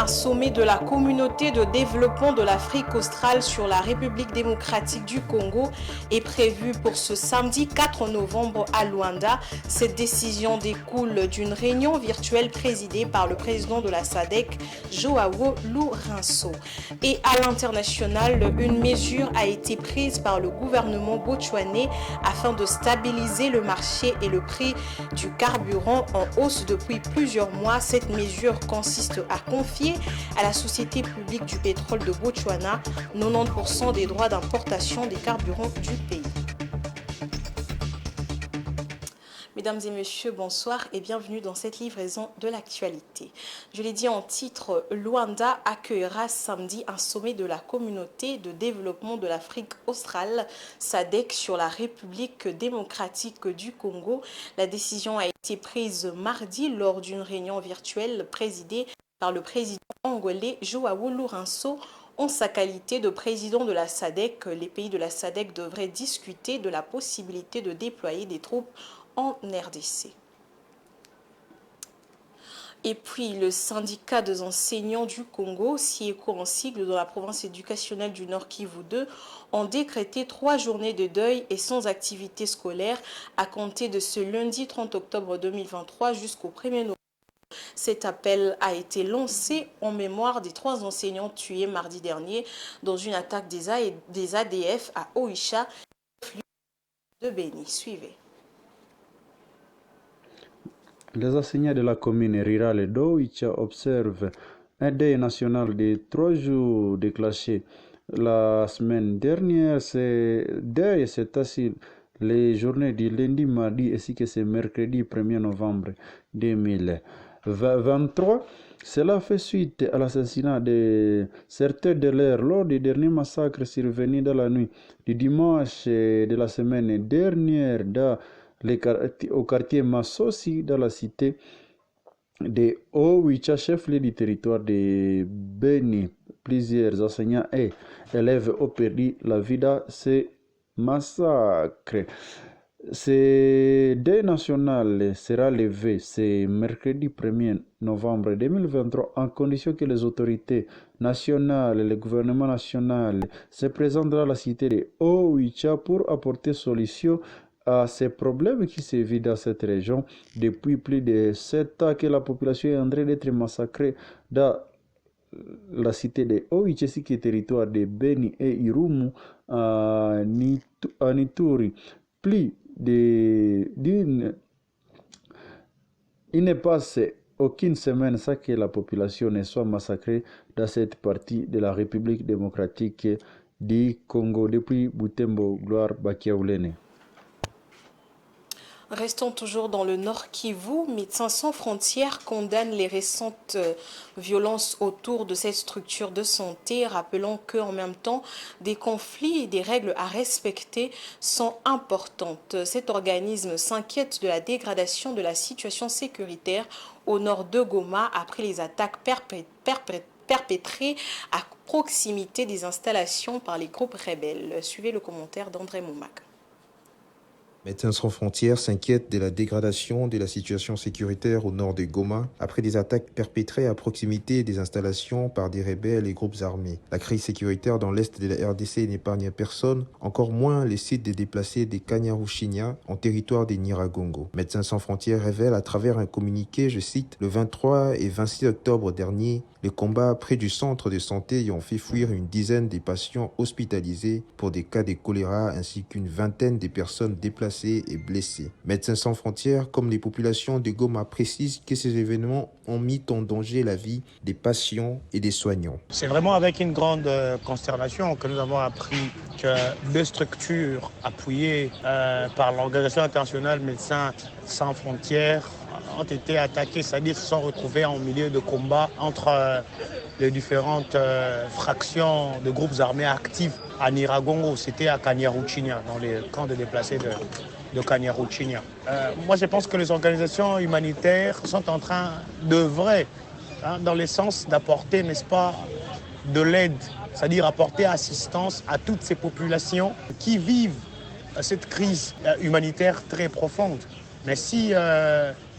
Un sommet de la communauté de développement de l'Afrique australe sur la République démocratique du Congo est prévu pour ce samedi 4 novembre à Luanda. Cette décision découle d'une réunion virtuelle présidée par le président de la SADC, Joao Lourenço. Et à l'international, une mesure a été prise par le gouvernement botswanais afin de stabiliser le marché et le prix du carburant en hausse depuis plusieurs mois. Cette mesure consiste à confier à la Société publique du pétrole de Botswana 90% des droits d'importation des carburants du pays. Mesdames et messieurs, bonsoir et bienvenue dans cette livraison de l'actualité. Je l'ai dit en titre, Luanda accueillera samedi un sommet de la communauté de développement de l'Afrique australe, SADC, sur la République démocratique du Congo. La décision a été prise mardi lors d'une réunion virtuelle présidée par le président angolais Joao Lourenço. En sa qualité de président de la SADC, les pays de la SADC devraient discuter de la possibilité de déployer des troupes en RDC. Et puis, le syndicat des enseignants du Congo, SIECO en sigle, dans la province éducationnelle du Nord Kivu 2, ont décrété 3 journées de deuil et sans activité scolaire à compter de ce lundi 30 octobre 2023 jusqu'au 1er novembre. Cet appel a été lancé en mémoire des 3 enseignants tués mardi dernier dans une attaque des ADF à Oicha de Béni. Suivez. Les enseignants de la commune rurale d'Oicha observent un deuil national de 3 jours déclenché la semaine dernière. Ce deuil s'est assis les journées du lundi, mardi ainsi que ce mercredi 1er novembre 2023. Cela fait suite à l'assassinat de certains d'élèves lors du dernier massacre survenu dans la nuit du dimanche de la semaine dernière au quartier Massosi dans la cité de Oicha, chef-lieu du territoire de Béni. Plusieurs enseignants et élèves ont perdu la vie dans ces massacres. Ce deuil national sera levé ce mercredi 1er novembre 2023 en condition que les autorités nationales et le gouvernement national se présentent dans la cité de Oicha pour apporter solution à ces problèmes qui se vivent dans cette région depuis plus de 7 ans que la population est en train d'être massacrée dans la cité de Oicha ainsi que le territoire de Béni et Irumu à Ituri. Plus il ne passe aucune semaine sans que la population ne soit massacrée dans cette partie de la République démocratique du Congo. Depuis Butembo, Gloire Bakiaoulene. Restons toujours dans le Nord Kivu. Médecins sans frontières condamnent les récentes violences autour de cette structure de santé, rappelant qu'en même temps, des conflits et des règles à respecter sont importantes. Cet organisme s'inquiète de la dégradation de la situation sécuritaire au nord de Goma après les attaques perpétrées à proximité des installations par les groupes rebelles. Suivez le commentaire d'André Moumak. Médecins sans frontières s'inquiètent de la dégradation de la situation sécuritaire au nord de Goma après des attaques perpétrées à proximité des installations par des rebelles et groupes armés. La crise sécuritaire dans l'est de la RDC n'épargne personne, encore moins les sites des déplacés des Kanyaruchinya en territoire des Nyiragongo. Médecins sans frontières révèle à travers un communiqué, je cite, le 23 et 26 octobre dernier, les combats près du centre de santé y ont fait fuir une dizaine de patients hospitalisés pour des cas de choléra ainsi qu'une vingtaine de personnes déplacées et blessées. Médecins sans frontières, comme les populations de Goma, précisent que ces événements ont mis en danger la vie des patients et des soignants. C'est vraiment avec une grande consternation que nous avons appris que 2 structures appuyées par l'Organisation internationale Médecins sans frontières ont été attaqués, c'est-à-dire se sont retrouvés en milieu de combat entre les différentes fractions de groupes armés actifs à Nyiragongo. C'était à Kanyaruchinya, dans les camps de déplacés de Kanyaruchinya. Moi, je pense que les organisations humanitaires sont en train d'œuvrer dans le sens d'apporter, n'est-ce pas, de l'aide, c'est-à-dire apporter assistance à toutes ces populations qui vivent cette crise humanitaire très profonde. Mais si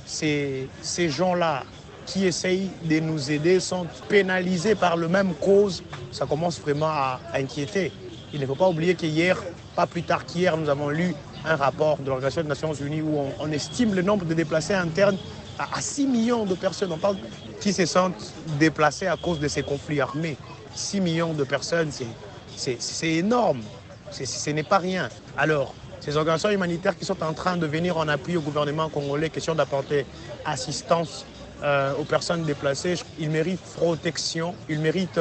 ces gens-là qui essayent de nous aider sont pénalisés par la même cause, ça commence vraiment à inquiéter. Il ne faut pas oublier qu'hier, pas plus tard qu'hier, nous avons lu un rapport de l'Organisation des Nations Unies où on estime le nombre de déplacés internes à 6 millions de personnes. On parle qui se sentent déplacés à cause de ces conflits armés. 6 millions de personnes, c'est énorme. Ce n'est pas rien. Alors, ces organisations humanitaires qui sont en train de venir en appui au gouvernement congolais, question d'apporter assistance aux personnes déplacées, ils méritent protection, ils méritent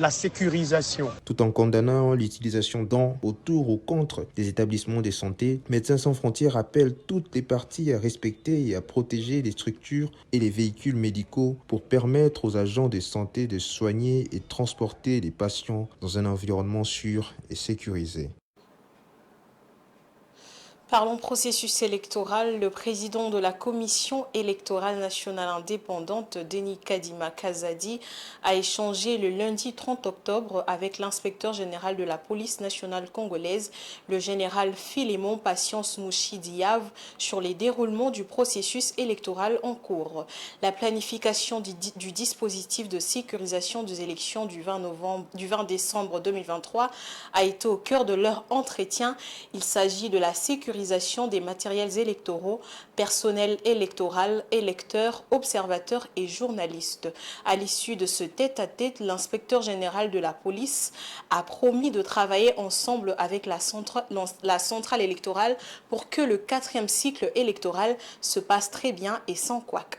la sécurisation. Tout en condamnant l'utilisation dans, autour ou contre des établissements de santé, Médecins sans frontières appelle toutes les parties à respecter et à protéger les structures et les véhicules médicaux pour permettre aux agents de santé de soigner et transporter les patients dans un environnement sûr et sécurisé. Parlons processus électoral. Le président de la Commission électorale nationale indépendante, Denis Kadima Kazadi, a échangé le lundi 30 octobre avec l'inspecteur général de la police nationale congolaise, le général Philémon Patience Mouchi-Diav, sur les déroulements du processus électoral en cours. La planification du dispositif de sécurisation des élections du 20 décembre 2023 a été au cœur de leur entretien. Il s'agit de la sécurisation des matériels électoraux, personnel électoral, électeurs, observateurs et journalistes. À l'issue de ce tête-à-tête, l'inspecteur général de la police a promis de travailler ensemble avec la centrale électorale pour que le 4e cycle électoral se passe très bien et sans couac.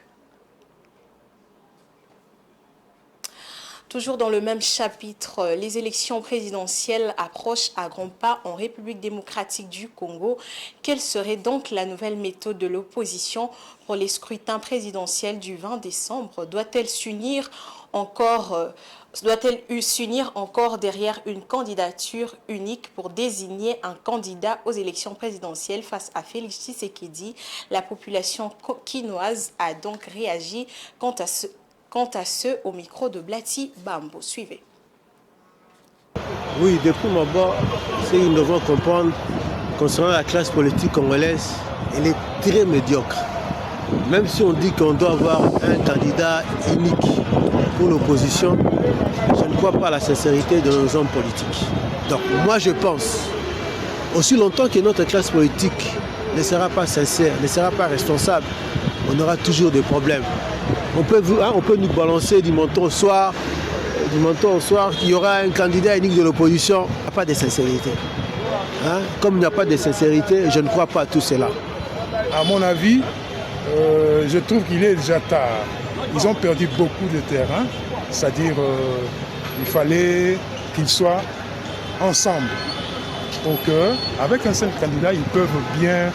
Toujours dans le même chapitre, les élections présidentielles approchent à grands pas en République démocratique du Congo. Quelle serait donc la nouvelle méthode de l'opposition pour les scrutins présidentiels du 20 décembre? Doit-elle s'unir encore derrière une candidature unique pour désigner un candidat aux élections présidentielles face à Félix Tshisekedi? La population quinoise a donc réagi quant à ce au micro de Blati Bambo. Suivez. Oui, depuis mon bord, c'est une devons comprendre concernant la classe politique congolaise, elle est très médiocre. Même si on dit qu'on doit avoir un candidat unique pour l'opposition, je ne crois pas à la sincérité de nos hommes politiques. Donc moi je pense, aussi longtemps que notre classe politique ne sera pas sincère, ne sera pas responsable, on aura toujours des problèmes. On peut nous balancer du manteau au soir, qu'il y aura un candidat unique de l'opposition. Il n'y a pas de sincérité. Comme il n'y a pas de sincérité, je ne crois pas à tout cela. À mon avis, je trouve qu'il est déjà tard. Ils ont perdu beaucoup de terrain, c'est-à-dire il fallait qu'ils soient ensemble. Donc avec un seul candidat, ils peuvent bien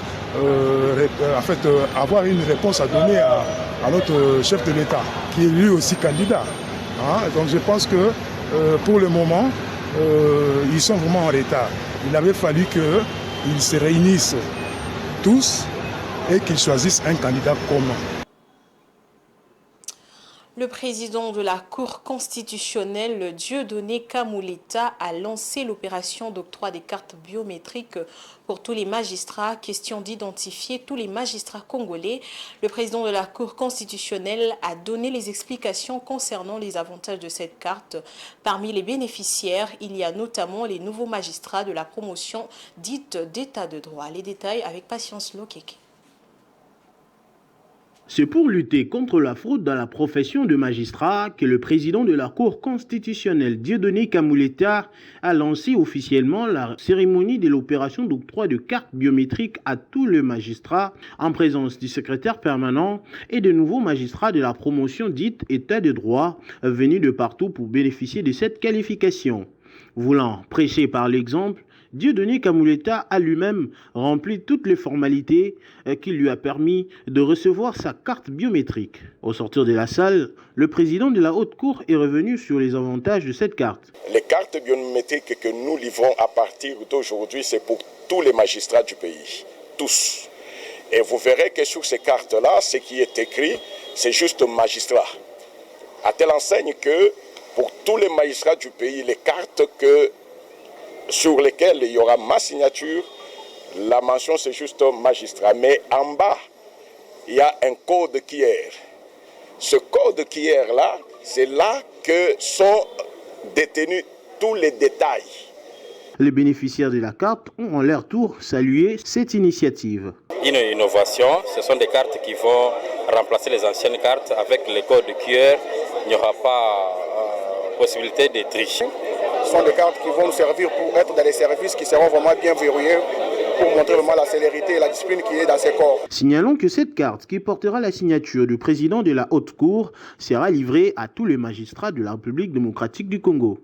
avoir une réponse à donner à notre chef de l'État, qui est lui aussi candidat. Donc je pense que pour le moment, ils sont vraiment en retard. Il avait fallu qu'ils se réunissent tous et qu'ils choisissent un candidat commun. Le président de la Cour constitutionnelle, Dieudonné Kamuleta, a lancé l'opération d'octroi des cartes biométriques pour tous les magistrats. Question d'identifier tous les magistrats congolais. Le président de la Cour constitutionnelle a donné les explications concernant les avantages de cette carte. Parmi les bénéficiaires, il y a notamment les nouveaux magistrats de la promotion dite d'état de droit. Les détails avec Patience Lokeke. C'est pour lutter contre la fraude dans la profession de magistrat que le président de la Cour constitutionnelle, Dieudonné Kamuleta, a lancé officiellement la cérémonie de l'opération d'octroi de cartes biométriques à tous les magistrats en présence du secrétaire permanent et de nouveaux magistrats de la promotion dite état de droit venus de partout pour bénéficier de cette qualification. Voulant prêcher par l'exemple, Dieudonné Kamuleta a lui-même rempli toutes les formalités qui lui a permis de recevoir sa carte biométrique. Au sortir de la salle, le président de la Haute Cour est revenu sur les avantages de cette carte. Les cartes biométriques que nous livrons à partir d'aujourd'hui, c'est pour tous les magistrats du pays, tous. Et vous verrez que sur ces cartes-là, ce qui est écrit, c'est juste magistrat. À telle enseigne que pour tous les magistrats du pays, les cartes sur lesquelles il y aura ma signature, la mention c'est juste magistrat. Mais en bas, il y a un code QR. Ce code QR-là, c'est là que sont détenus tous les détails. Les bénéficiaires de la carte ont en leur tour salué cette initiative. Une innovation, ce sont des cartes qui vont remplacer les anciennes cartes avec le code QR. Il n'y aura pas possibilité de tricher. Ce sont des cartes qui vont nous servir pour être dans des services qui seront vraiment bien verrouillés pour montrer vraiment la célérité et la discipline qui est dans ces corps. Signalons que cette carte, qui portera la signature du président de la Haute Cour, sera livrée à tous les magistrats de la République démocratique du Congo.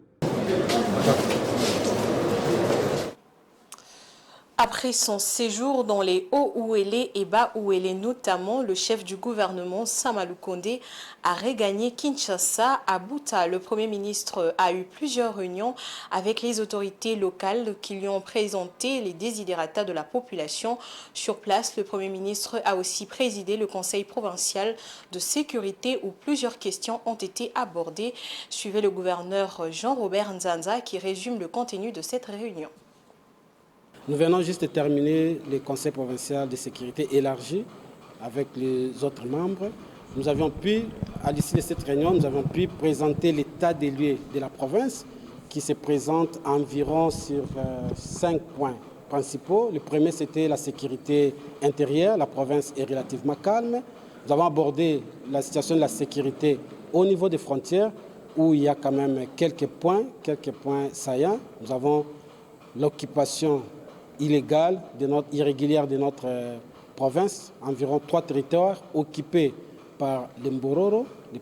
Après son séjour dans les Hauts-Ouélé et Bas-Ouélé notamment, le chef du gouvernement, Samalou Kondé, a regagné Kinshasa à Buta. Le Premier ministre a eu plusieurs réunions avec les autorités locales qui lui ont présenté les desiderata de la population. Sur place, le Premier ministre a aussi présidé le Conseil provincial de sécurité où plusieurs questions ont été abordées. Suivez le gouverneur Jean-Robert Nzanza qui résume le contenu de cette réunion. Nous venons juste de terminer le Conseil provincial de sécurité élargi avec les autres membres. Nous avions pu, à l'issue de cette réunion, nous avons pu présenter l'état des lieux de la province qui se présente environ sur 5 points principaux. Le premier, c'était la sécurité intérieure. La province est relativement calme. Nous avons abordé la situation de la sécurité au niveau des frontières où il y a quand même quelques points saillants. Nous avons l'occupation illégale, irrégulière de notre province, environ 3 territoires occupés par les Mbororo, le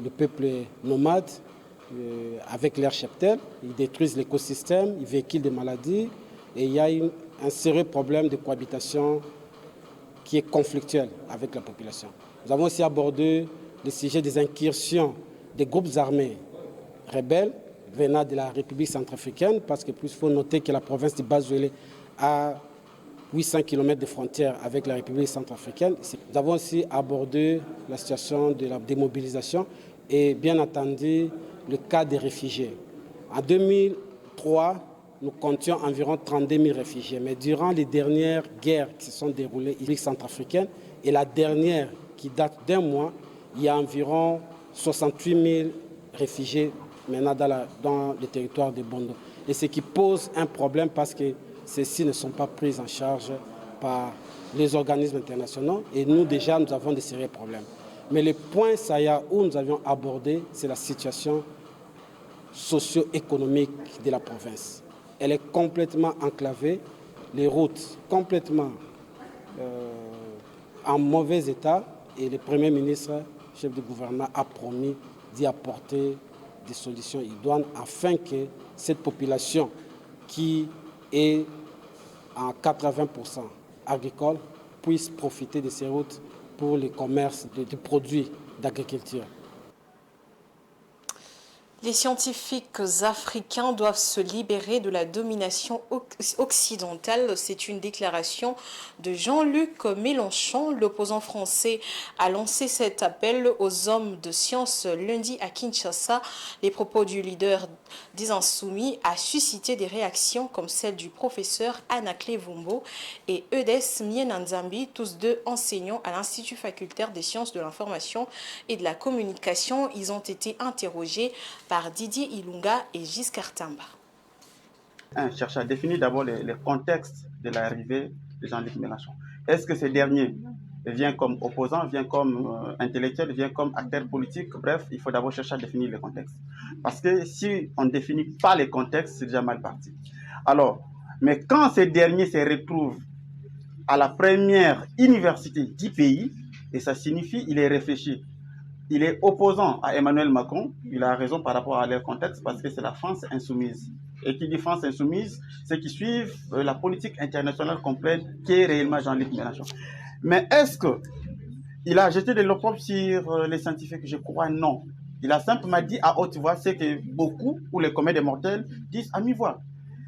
peuple nomade, avec leurs cheptels. Ils détruisent l'écosystème, ils véhiculent des maladies et il y a un sérieux problème de cohabitation qui est conflictuel avec la population. Nous avons aussi abordé le sujet des incursions des groupes armés rebelles venant de la République centrafricaine, parce que plus il faut noter que la province de Bas-Ouélé a 800 km de frontières avec la République centrafricaine. Nous avons aussi abordé la situation de la démobilisation et bien entendu le cas des réfugiés. En 2003, nous comptions environ 32 000 réfugiés, mais durant les dernières guerres qui se sont déroulées en République centrafricaine et la dernière qui date d'un mois, il y a environ 68 000 réfugiés maintenant dans le territoire de Bondo. Et ce qui pose un problème parce que ceux-ci ne sont pas pris en charge par les organismes internationaux et nous déjà nous avons des sérieux problèmes. Mais le point saillant où nous avions abordé, c'est la situation socio-économique de la province. Elle est complètement enclavée, les routes complètement en mauvais état et le Premier ministre, chef du gouvernement, a promis d'y apporter des solutions idoines afin que cette population qui est en 80% agricole puisse profiter de ces routes pour le commerce de produits d'agriculture. Les scientifiques africains doivent se libérer de la domination occidentale. C'est une déclaration de Jean-Luc Mélenchon. L'opposant français a lancé cet appel aux hommes de science lundi à Kinshasa. Les propos du leader des Insoumis a suscité des réactions comme celle du professeur Anaclé Vumbo et Eudes Mienanzambi, tous deux enseignants à l'Institut facultaire des sciences de l'information et de la communication. Ils ont été interrogés par Didier Ilunga et Giscard Tamba. Un chercheur définit d'abord les contextes de l'arrivée de Jean-Luc Mélenchon. Est-ce que ce dernier vient comme opposant, vient comme intellectuel, vient comme acteur politique? Bref, il faut d'abord chercher à définir les contextes. Parce que si on ne définit pas les contextes, c'est déjà mal parti. Alors, mais quand ce dernier se retrouve à la première université du pays, et ça signifie qu'il est réfléchi, il est opposant à Emmanuel Macron, il a raison par rapport à leur contexte, parce que c'est la France insoumise. Et qui dit France insoumise, c'est qui suivent la politique internationale complète qui est réellement Jean-Luc Mélenchon. Mais est-ce qu'il a jeté de l'opprobre sur les scientifiques? Je crois non. Il a simplement dit à haute voix ce que beaucoup, ou les communs des mortels, disent à mi-voix.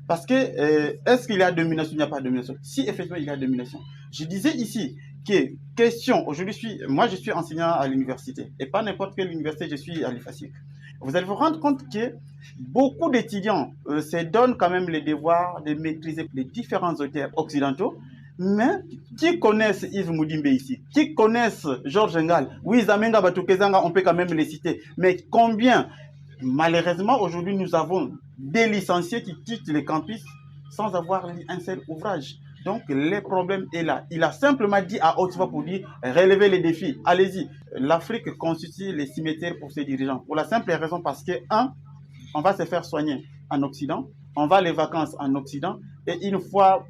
Parce que, est-ce qu'il y a domination? Il n'y a pas de domination. Si effectivement il y a domination. Je disais ici que, question, aujourd'hui, moi je suis enseignant à l'université, et pas n'importe quelle université, je suis à l'IFASIC. Vous allez vous rendre compte que beaucoup d'étudiants se donnent quand même le devoir de maîtriser les différents auteurs occidentaux, Mais qui connaissent Yves Moudimbe ici? Qui connaissent Georges Ngal? Oui, Zamenga Batukezanga, on peut quand même les citer. Mais combien? Malheureusement, aujourd'hui, nous avons des licenciés qui quittent les campus sans avoir lu un seul ouvrage. Donc, le problème est là. Il a simplement dit à haute voix pour dire relevez les défis. Allez-y. L'Afrique constitue les cimetières pour ses dirigeants. Pour la simple raison parce que, on va se faire soigner en Occident, on va les vacances en Occident, et une fois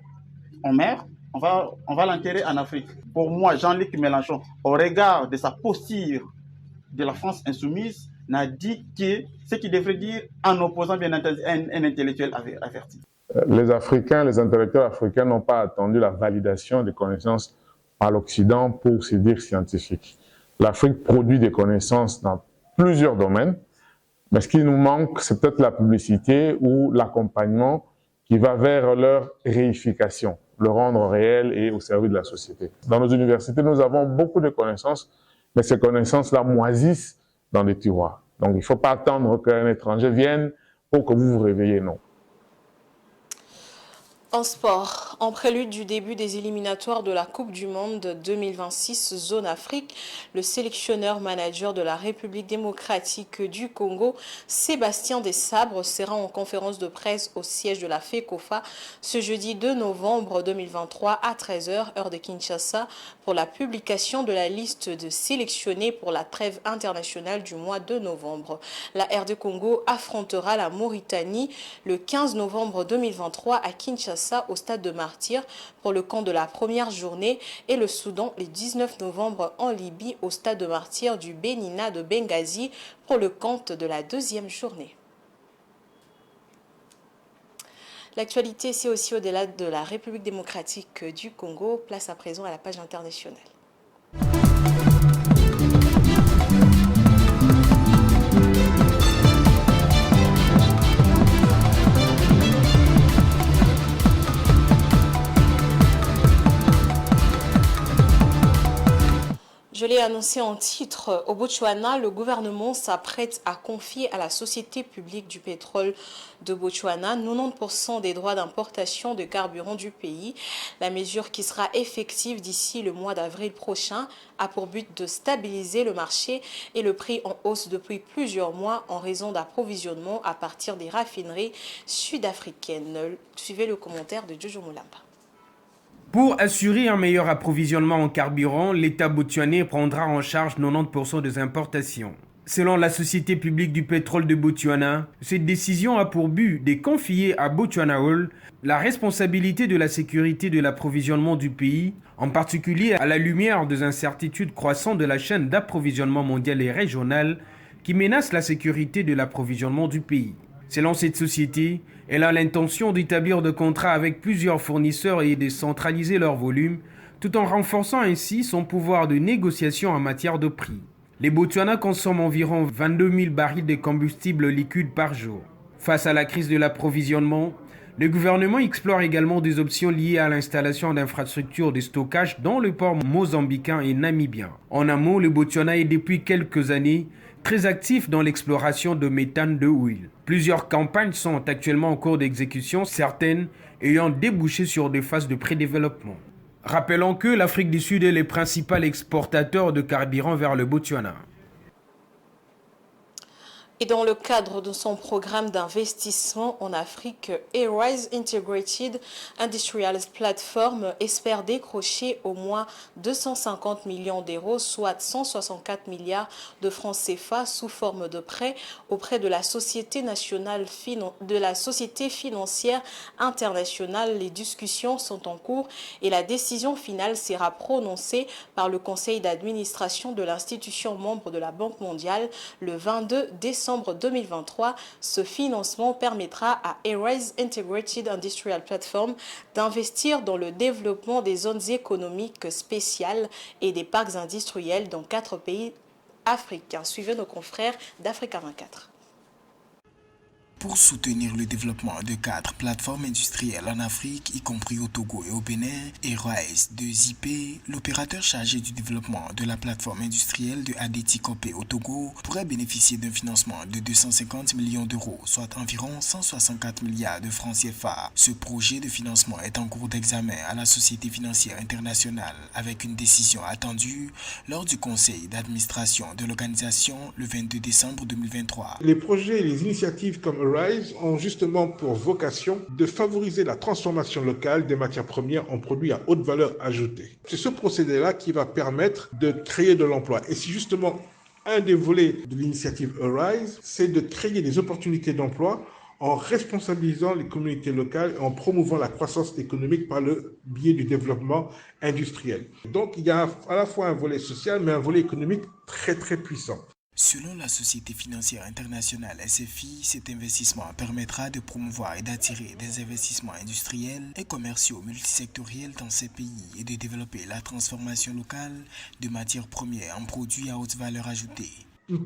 on meurt, on va l'enterrer en Afrique. Pour moi, Jean-Luc Mélenchon, au regard de sa posture de la France insoumise, n'a dit que ce qu'il devrait dire en opposant bien entendu un intellectuel averti. Les Africains, les intellectuels africains n'ont pas attendu la validation des connaissances par l'Occident pour se dire scientifiques. L'Afrique produit des connaissances dans plusieurs domaines, mais ce qui nous manque, c'est peut-être la publicité ou l'accompagnement qui va vers leur réification, le rendre réel et au service de la société. Dans nos universités, nous avons beaucoup de connaissances, mais ces connaissances-là moisissent dans des tiroirs. Donc il ne faut pas attendre qu'un étranger vienne pour que vous vous réveillez, non. En sport, en prélude du début des éliminatoires de la Coupe du Monde 2026 Zone Afrique, le sélectionneur-manager de la République démocratique du Congo, Sébastien Desabre, sera en conférence de presse au siège de la FECOFA ce jeudi 2 novembre 2023 à 13h, heure de Kinshasa, pour la publication de la liste de sélectionnés pour la trêve internationale du mois de novembre. La RD Congo affrontera la Mauritanie le 15 novembre 2023 à Kinshasa au stade de Martyrs pour le camp de la première journée et le Soudan le 19 novembre en Libye au stade de Martyrs du Bénina de Benghazi pour le camp de la deuxième journée. L'actualité, c'est aussi au-delà de la République démocratique du Congo. Place à présent à la page internationale. Je l'ai annoncé en titre, au Botswana, le gouvernement s'apprête à confier à la Société publique du pétrole de Botswana 90% des droits d'importation de carburant du pays. La mesure qui sera effective d'ici le mois d'avril prochain a pour but de stabiliser le marché et le prix en hausse depuis plusieurs mois en raison d'approvisionnement à partir des raffineries sud-africaines. Suivez le commentaire de Jojo Moulamba. Pour assurer un meilleur approvisionnement en carburant, l'État botswanais prendra en charge 90% des importations. Selon la Société publique du pétrole de Botswana, cette décision a pour but de confier à Botswana Oil la responsabilité de la sécurité de l'approvisionnement du pays, en particulier à la lumière des incertitudes croissantes de la chaîne d'approvisionnement mondiale et régionale qui menacent la sécurité de l'approvisionnement du pays. Selon cette société, elle a l'intention d'établir des contrats avec plusieurs fournisseurs et de centraliser leur volume, tout en renforçant ainsi son pouvoir de négociation en matière de prix. Les Botswana consomment environ 22 000 barils de combustible liquide par jour. Face à la crise de l'approvisionnement, le gouvernement explore également des options liées à l'installation d'infrastructures de stockage dans le port mozambicain et namibien. En amont, le Botswana est depuis quelques années très actif dans l'exploration de méthane de huile. Plusieurs campagnes sont actuellement en cours d'exécution, certaines ayant débouché sur des phases de prédéveloppement. Rappelons que l'Afrique du Sud est le principal exportateur de carburant vers le Botswana. Et dans le cadre de son programme d'investissement en Afrique, Arise Integrated Industrial Platform espère décrocher au moins 250 millions d'euros, soit 164 milliards de francs CFA sous forme de prêts auprès de la Société financière internationale. Les discussions sont en cours et la décision finale sera prononcée par le conseil d'administration de l'institution membre de la Banque mondiale le 22 décembre 2023. Ce financement permettra à Arise Integrated Industrial Platform d'investir dans le développement des zones économiques spéciales et des parcs industriels dans 4 pays africains. Suivez nos confrères d'Africa 24. Pour soutenir le développement de 4 plateformes industrielles en Afrique, y compris au Togo et au Bénin, Airwise de ZIP, l'opérateur chargé du développement de la plateforme industrielle de Adeti Kopé au Togo, pourrait bénéficier d'un financement de 250 millions d'euros, soit environ 164 milliards de francs CFA. Ce projet de financement est en cours d'examen à la Société financière internationale, avec une décision attendue lors du conseil d'administration de l'organisation le 22 décembre 2023. Les projets et les initiatives comme Airwise ont justement pour vocation de favoriser la transformation locale des matières premières en produits à haute valeur ajoutée. C'est ce procédé-là qui va permettre de créer de l'emploi. Et c'est justement un des volets de l'initiative Airwise, c'est de créer des opportunités d'emploi en responsabilisant les communautés locales et en promouvant la croissance économique par le biais du développement industriel. Donc il y a à la fois un volet social, mais un volet économique très très puissant. Selon la Société financière internationale SFI, cet investissement permettra de promouvoir et d'attirer des investissements industriels et commerciaux multisectoriels dans ces pays et de développer la transformation locale de matières premières en produits à haute valeur ajoutée.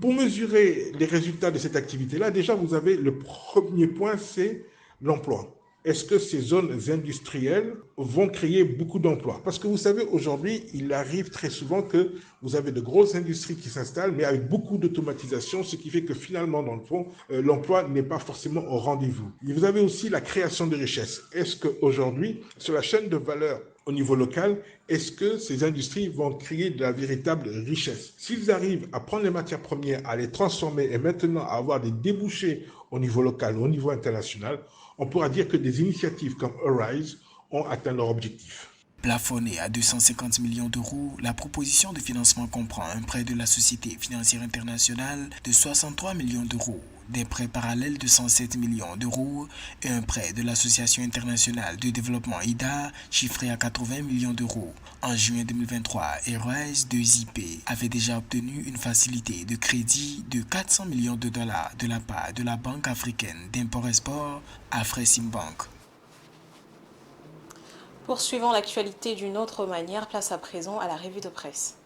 Pour mesurer les résultats de cette activité-là, déjà vous avez le premier point, c'est l'emploi. Est-ce que ces zones industrielles vont créer beaucoup d'emplois? Parce que vous savez, aujourd'hui, il arrive très souvent que vous avez de grosses industries qui s'installent, mais avec beaucoup d'automatisation, ce qui fait que finalement, dans le fond, l'emploi n'est pas forcément au rendez-vous. Et vous avez aussi la création de richesses. Est-ce qu'aujourd'hui, sur la chaîne de valeur au niveau local, est-ce que ces industries vont créer de la véritable richesse? S'ils arrivent à prendre les matières premières, à les transformer et maintenant à avoir des débouchés au niveau local ou au niveau international, on pourra dire que des initiatives comme Airwise ont atteint leur objectif. Plafonnée à 250 millions d'euros, la proposition de financement comprend un prêt de la Société financière internationale de 63 millions d'euros, des prêts parallèles de 107 millions d'euros et un prêt de l'Association internationale de développement IDA chiffré à 80 millions d'euros. En juin 2023, Airwise de ZIP avait déjà obtenu une facilité de crédit de 400 millions de dollars de la part de la Banque africaine d'import-export Afreximbank. Poursuivons l'actualité d'une autre manière, place à présent à la revue de presse.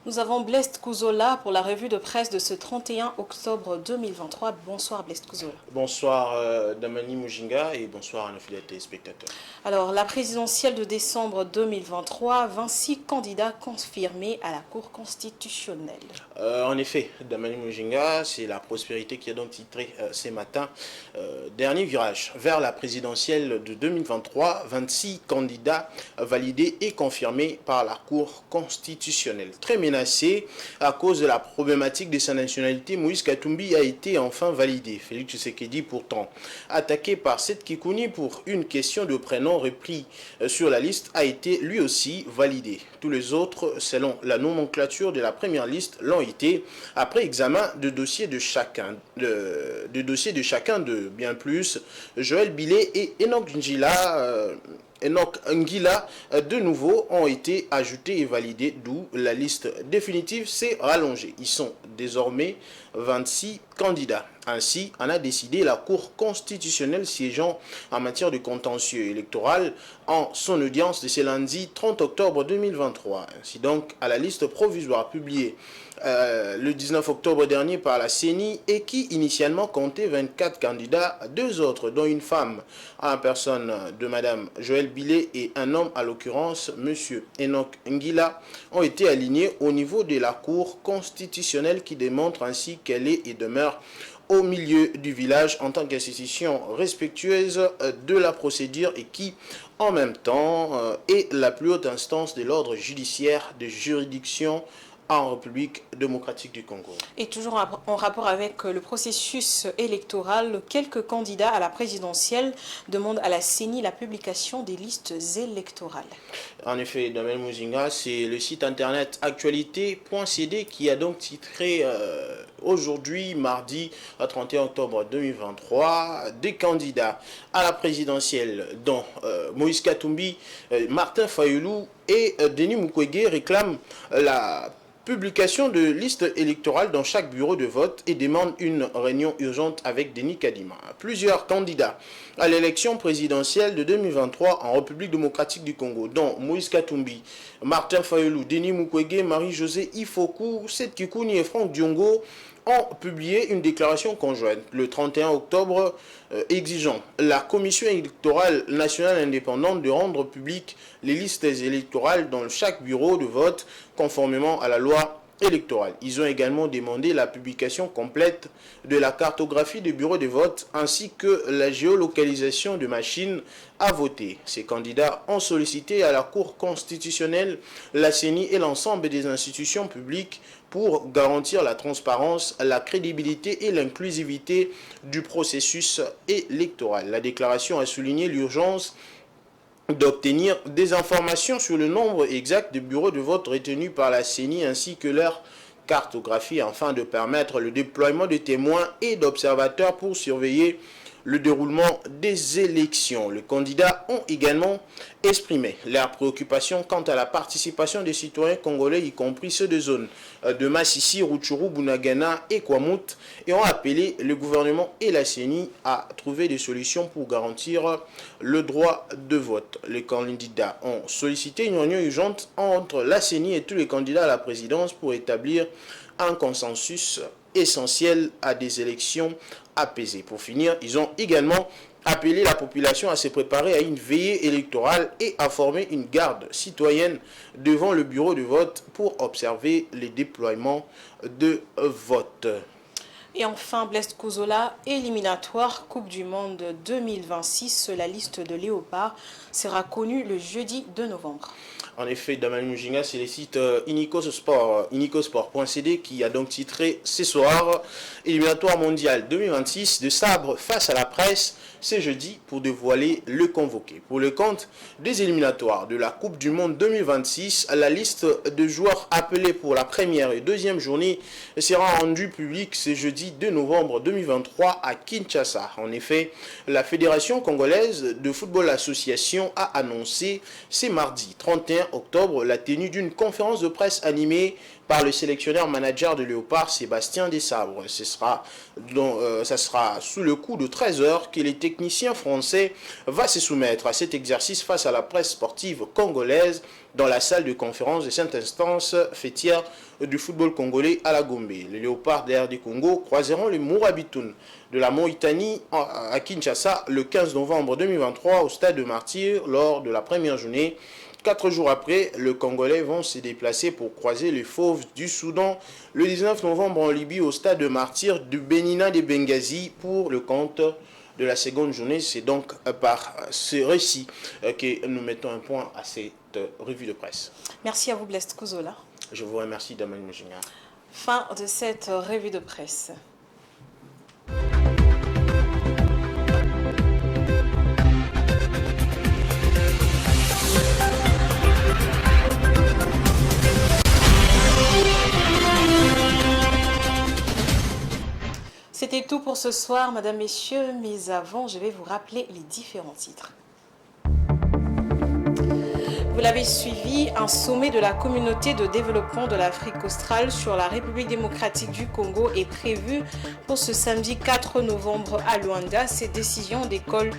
Nous avons Blaise Kouzola pour la revue de presse de ce 31 octobre 2023. Bonsoir Blaise Kouzola. Bonsoir Damani Mujinga et bonsoir à nos fidèles téléspectateurs. Alors, la présidentielle de décembre 2023, 26 candidats confirmés à la Cour constitutionnelle. En effet, Damani Mujinga, c'est la prospérité qui a donc titré ce matin. Dernier virage vers la présidentielle de 2023, 26 candidats validés et confirmés par la Cour constitutionnelle. Très menacé à cause de la problématique de sa nationalité, Moïse Katumbi a été enfin validé. Félix Tshisekedi, pourtant attaqué par Seth Kikouni pour une question de prénom repris sur la liste, a été lui aussi validé. Tous les autres, selon la nomenclature de la première liste, l'ont été après examen de dossier de chacun. De bien plus, Joël Billet et Enoch Ngila, de nouveau, ont été ajoutés et validés, d'où la liste définitive s'est rallongée. Ils sont désormais 26 candidats. Ainsi, en a décidé la Cour constitutionnelle siégeant en matière de contentieux électoral en son audience de ce lundi 30 octobre 2023. Ainsi donc, à la liste provisoire publiée le 19 octobre dernier par la CENI et qui initialement comptait 24 candidats, 2 autres dont une femme en personne de Madame Joël Billet et un homme à l'occurrence Monsieur Enoch Ngila ont été alignés au niveau de la Cour constitutionnelle qui démontre ainsi qu'elle est et demeure au milieu du village en tant qu'institution respectueuse de la procédure et qui, en même temps, est la plus haute instance de l'ordre judiciaire de juridiction en République démocratique du Congo. Et toujours en rapport avec le processus électoral, quelques candidats à la présidentielle demandent à la CENI la publication des listes électorales. En effet, Damel Mouzinga, c'est le site internet actualité.cd qui a donc titré aujourd'hui, mardi 31 octobre 2023, des candidats à la présidentielle dont Moïse Katumbi, Martin Fayulu et Denis Mukwege réclament la publication de listes électorales dans chaque bureau de vote et demande une réunion urgente avec Denis Kadima. Plusieurs candidats à l'élection présidentielle de 2023 en République démocratique du Congo, dont Moïse Katumbi, Martin Fayulu, Denis Mukwege, Marie-Josée Ifoku, Seth Kikouni et Franck Diongo, ont publié une déclaration conjointe le 31 octobre exigeant la Commission électorale nationale indépendante de rendre publiques les listes électorales dans chaque bureau de vote conformément à la loi électorale. Ils ont également demandé la publication complète de la cartographie des bureaux de vote ainsi que la géolocalisation de machines à voter. Ces candidats ont sollicité à la Cour constitutionnelle, la CENI et l'ensemble des institutions publiques pour garantir la transparence, la crédibilité et l'inclusivité du processus électoral. La déclaration a souligné l'urgence d'obtenir des informations sur le nombre exact de bureaux de vote retenus par la CENI ainsi que leur cartographie afin de permettre le déploiement de témoins et d'observateurs pour surveiller le déroulement des élections. Les candidats ont également exprimé leurs préoccupations quant à la participation des citoyens congolais, y compris ceux de zones de Massissi, Rutshuru, Bunagana et Kwamut, et ont appelé le gouvernement et la CENI à trouver des solutions pour garantir le droit de vote. Les candidats ont sollicité une réunion urgente entre la CENI et tous les candidats à la présidence pour établir un consensus essentiel à des élections apaisées. Pour finir, ils ont également appelé la population à se préparer à une veillée électorale et à former une garde citoyenne devant le bureau de vote pour observer les déploiements de vote. Et enfin, Blaise Kozola, éliminatoire Coupe du Monde 2026. La liste de Léopard sera connue le jeudi 2 novembre. En effet, Damani Mujinga, c'est le site inicosport.cd qui a donc titré ce soir éliminatoire mondial 2026 de sabre face à la presse ce jeudi pour dévoiler le convoqué. Pour le compte des éliminatoires de la Coupe du Monde 2026, la liste de joueurs appelés pour la première et deuxième journée sera rendue publique ce jeudi 2 novembre 2023 à Kinshasa. En effet, la Fédération congolaise de football association a annoncé ce mardi 31 octobre la tenue d'une conférence de presse animée par le sélectionneur manager de Léopard, Sébastien Desabre. Ça sera sous le coup de 13 heures que les techniciens français vont se soumettre à cet exercice face à la presse sportive congolaise dans la salle de conférence de cette instance fêtière du football congolais à la Gombe. Les Léopards de RD Congo croiseront les Mourabitoun de la Mauritanie à Kinshasa le 15 novembre 2023 au stade de Martyrs lors de la première journée. 4 jours après, les Congolais vont se déplacer pour croiser les Fauves du Soudan le 19 novembre en Libye au stade de Martyrs du Benina de Benghazi pour le compte de la seconde journée. C'est donc par ce récit que nous mettons un point à cette revue de presse. Merci à vous, Blaise Kozola. Je vous remercie, Damani Mujinga. Fin de cette revue de presse. C'était tout pour ce soir, mesdames, messieurs, mais avant, je vais vous rappeler les différents titres. Vous l'avez suivi, un sommet de la communauté de développement de l'Afrique australe sur la République démocratique du Congo est prévu pour ce samedi 4 novembre à Luanda. Ces décisions découlent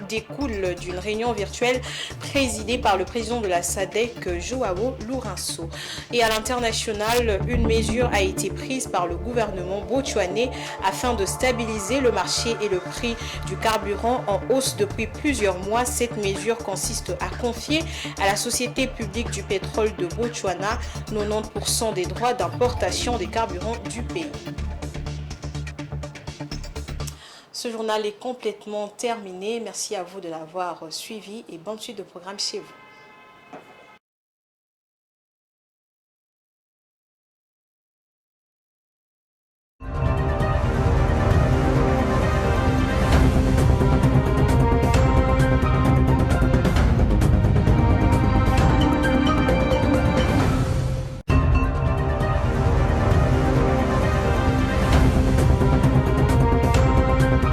d'une réunion virtuelle présidée par le président de la SADC, Joao Lourenço. Et à l'international, une mesure a été prise par le gouvernement botswanais afin de stabiliser le marché et le prix du carburant en hausse depuis plusieurs mois. Cette mesure consiste à confier à la société publique du pétrole de Botswana 90% des droits d'importation des carburants du pays. Ce journal est complètement terminé. Merci à vous de l'avoir suivi et bonne suite de programme chez vous.